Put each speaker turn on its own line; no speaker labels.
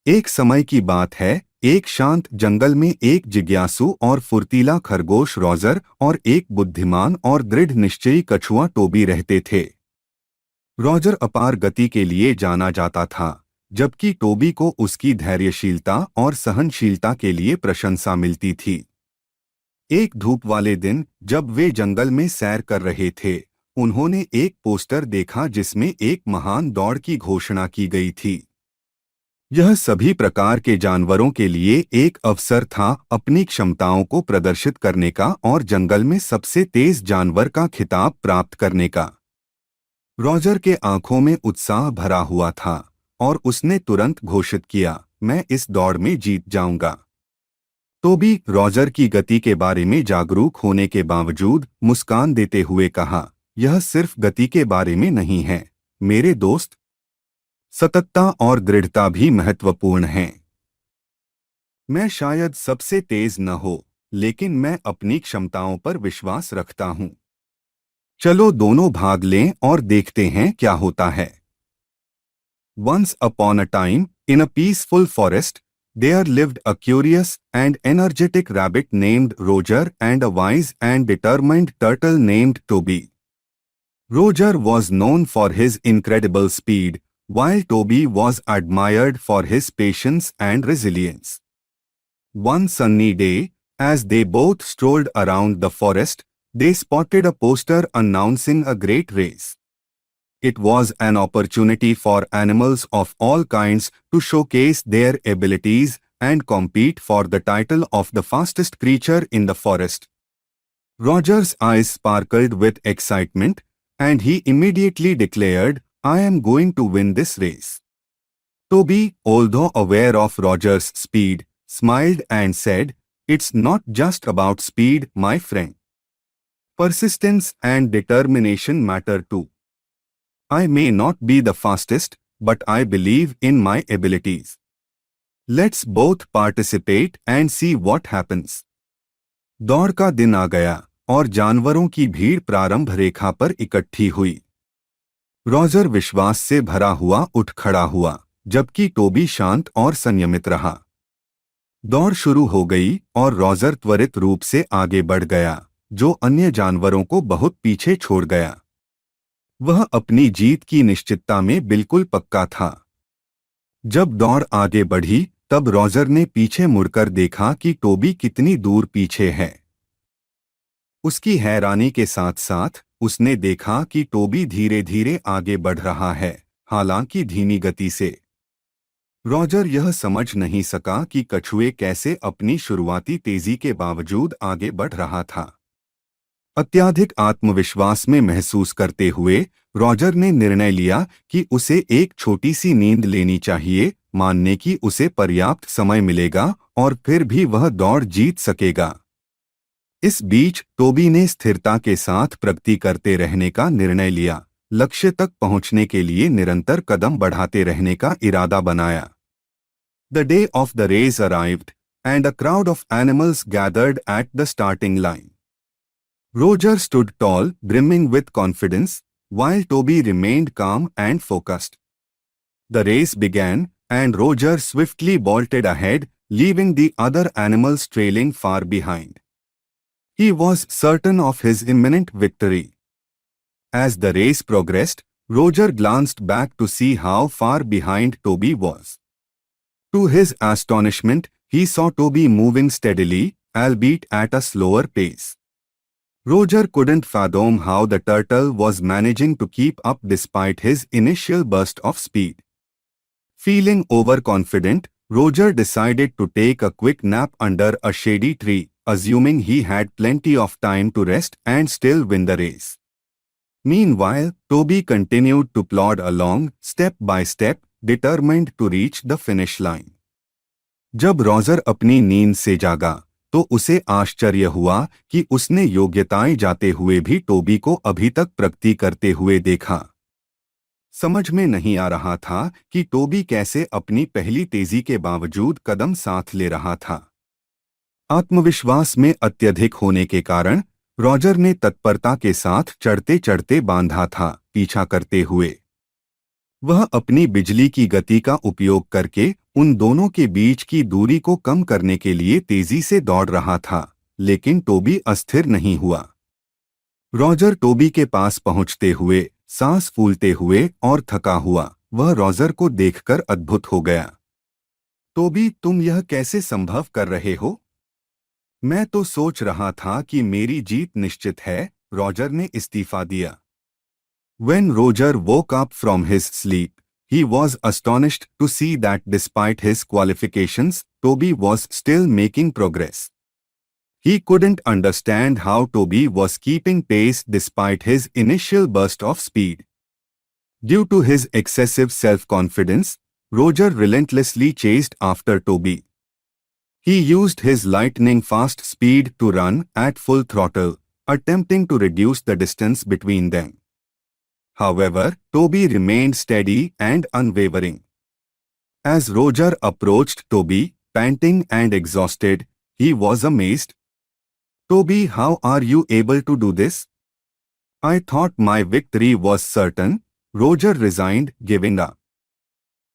एक समय की बात है, एक शांत जंगल में एक जिज्ञासु और फुर्तीला खरगोश रॉजर और एक बुद्धिमान और दृढ़ निश्चयी कछुआ टोबी रहते थे। रॉजर अपार गति के लिए जाना जाता था, जबकि टोबी को उसकी धैर्यशीलता और सहनशीलता के लिए प्रशंसा मिलती थी। एक धूप वाले दिन जब वे जंगल में सैर कर रहे थे, उन्होंने एक पोस्टर देखा जिसमें एक महान दौड़ की घोषणा की गई थी। यह सभी प्रकार के जानवरों के लिए एक अवसर था अपनी क्षमताओं को प्रदर्शित करने का और जंगल में सबसे तेज जानवर का खिताब प्राप्त करने का। रॉजर के आंखों में उत्साह भरा हुआ था और उसने तुरंत घोषित किया, मैं इस दौड़ में जीत जाऊंगा। टोबी रॉजर की गति के बारे में जागरूक होने के बावजूद मुस्कान देते हुए कहा, यह सिर्फ गति के बारे में नहीं है मेरे दोस्त, सततता और दृढ़ता भी महत्वपूर्ण हैं। मैं शायद सबसे तेज न हो, लेकिन मैं अपनी क्षमताओं पर विश्वास रखता हूं। चलो दोनों भाग लें और देखते हैं क्या होता है। Once upon a time, in a peaceful forest, there lived a curious and energetic rabbit named Roger and a wise and determined turtle named Toby. Roger was known for his incredible speed, while Toby was admired for his patience and resilience. One sunny day, as they both strolled around the forest, they spotted a poster announcing a great race. It was an opportunity for animals of all kinds to showcase their abilities and compete for the title of the fastest creature in the forest. Roger's eyes sparkled with excitement, and he immediately declared, I am going to win this race. Toby, although aware of Roger's speed, smiled and said, it's not just about speed, my friend. Persistence and determination matter too. I may not be the fastest, but I believe in my abilities. Let's both participate and see what happens. दौड़ का दिन आ गया और जानवरों की भीड़ प्रारंभ रेखा पर इकट्ठी हुई। रॉजर विश्वास से भरा हुआ उठ खड़ा हुआ, जबकि टोबी शांत और संयमित रहा। दौड़ शुरू हो गई और रॉजर त्वरित रूप से आगे बढ़ गया, जो अन्य जानवरों को बहुत पीछे छोड़ गया। वह अपनी जीत की निश्चितता में बिल्कुल पक्का था। जब दौड़ आगे बढ़ी, तब रॉजर ने पीछे मुड़कर देखा कि टोबी कितनी दूर पीछे है। उसकी हैरानी के साथ साथ उसने देखा कि टोबी धीरे धीरे आगे बढ़ रहा है, हालांकि धीमी गति से। रॉजर यह समझ नहीं सका कि कछुए कैसे अपनी शुरुआती तेजी के बावजूद आगे बढ़ रहा था। अत्यधिक आत्मविश्वास में महसूस करते हुए रॉजर ने निर्णय लिया कि उसे एक छोटी सी नींद लेनी चाहिए, मानने कि उसे पर्याप्त समय मिलेगा और फिर भी वह दौड़ जीत सकेगा। इस बीच टोबी ने स्थिरता के साथ प्रगति करते रहने का निर्णय लिया, लक्ष्य तक पहुंचने के लिए निरंतर कदम बढ़ाते रहने का इरादा बनाया। The day of the race arrived and a crowd of animals gathered at the starting line. Roger stood tall, brimming with confidence, while Toby remained calm and focused. The race began, and Roger swiftly bolted ahead, leaving the other animals trailing far behind. He was certain of his imminent victory. As the race progressed, Roger glanced back to see how far behind Toby was. To his astonishment, he saw Toby moving steadily, albeit at a slower pace. Roger couldn't fathom how the turtle was managing to keep up despite his initial burst of speed. Feeling overconfident, Roger decided to take a quick nap under a shady tree, assuming he had plenty of time to rest and still win the race. Meanwhile, Toby continued to plod along, step by step, determined to reach the finish line. जब Roger अपनी नींद से जागा, तो उसे आश्चर्य हुआ कि उसने योग्यताएं जाते हुए भी टोबी को अभी तक प्रगति करते हुए देखा। समझ में नहीं आ रहा था कि टोबी कैसे अपनी पहली तेजी के बावजूद कदम साथ ले रहा था। आत्मविश्वास में अत्यधिक होने के कारण रॉजर ने तत्परता के साथ चढ़ते चढ़ते बांधा था, पीछा करते हुए। वह अपनी बिजली की गति का उपयोग करके उन दोनों के बीच की दूरी को कम करने के लिए तेजी से दौड़ रहा था, लेकिन टोबी अस्थिर नहीं हुआ। रॉजर टोबी के पास पहुंचते हुए, सांस फूलते हुए और थका हुआ, वह रॉजर को देखकर अद्भुत हो गया। टोबी, तुम यह कैसे संभव कर रहे हो? मैं तो सोच रहा था कि मेरी जीत निश्चित है, रॉजर ने इस्तीफा दिया। When Roger woke up from his sleep, he was astonished to see that despite his qualifications, Toby was still making progress. He couldn't understand how Toby was keeping pace despite his initial burst of speed. Due to his excessive self-confidence, Roger relentlessly chased after Toby. He used his lightning-fast speed to run at full throttle, attempting to reduce the distance between them. However, Toby remained steady and unwavering. As Roger approached Toby, panting and exhausted, he was amazed. "Toby, how are you able to do this? I thought my victory was certain." Roger resigned, giving up.